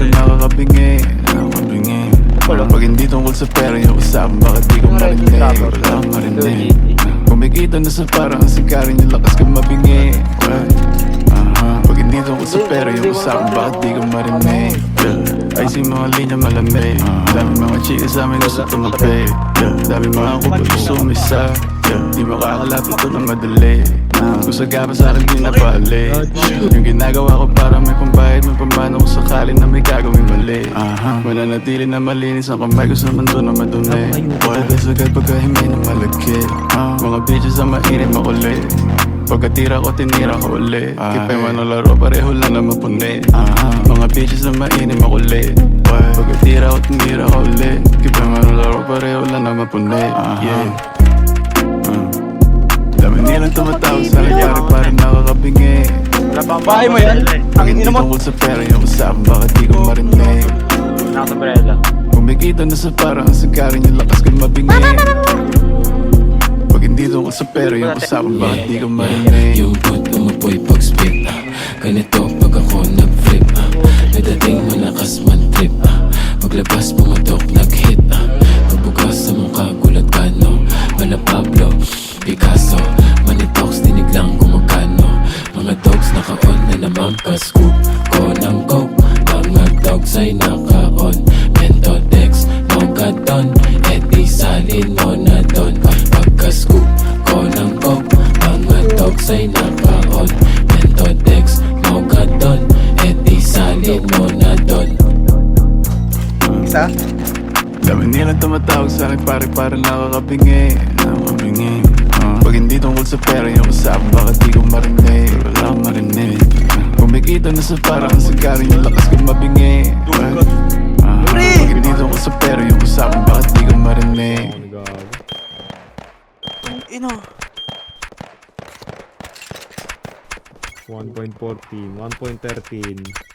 pare nakakabingi. Pag hindi tungkol sa pera yung usapan, bakit di ko marinig? Wala akong marinig. Kumikita na sa parang sikarin yung lakas ko mabingi. Pag hindi tungkol sa pera yung usapan, bakit di ko marinig? Ay si mga linya malamig. Dami mga chika sa amin gusto tumapi. Dami mga kupal gusto umisa. Di makakalapit ito na madali. Kung sagapa sa akin di napali. Yung ginagawa ko para may pambayad, may pambano kung sakali na may gagawin mali. Mananatili na malinis ang kamay ko sa mundo na madumi. Pwede sagad pagkahimay na malagkit. Mga bitches ang mainit makulit. Pagkatira ko, tinira ko ulit. Kipay man ang laro, pareho lang na mapunit. Mga bitches na mainit makulit. Pagkatira ko, tinira ko ulit. Kipay man ang laro, pareho lang na mapunit. Dami nilang tumatawag sa akin, pare nakakabingi. Wala pa ang bahay mo yan? Pag hindi tungkol sa pera yung usapan, bakit di ko marinig? Nakasambrela. Kumikita na sa parang sikarin yung lakas ko mabingi. Pag hindi tungkol sa pera yung usapan, bakit di ko marinig? Yung boot umapoy pag-spit ganito pag ako nag-flip may dating malakas man trip paglabas pumatok nag-hit pagbukas sa mukha gulat ka no Mala Pablo, Picasso Manitox dinig lang kung magkano mga dogs naka-on na naman ka-scoop ko ng coke mga dogs ay naka-on Mentodex, Mogadon Eddie salin mo na don pagka-scoop ko ng coke mga dogs ay naka-on Mentodex, Mogadon Eddie salin mo na don. Isa? Dami nilang tumatawag sa akin, pare nakakabingi. Pag hindi tungkol sa pera yung usapan, bakit di ko marinig? Wala akong marinig. Kumikita na sa parang sikarin yung lakas ko mabingi. Pag hindi tungkol sa pera yung usapan, bakit di ko marinig? Ino. 1.14, 1.13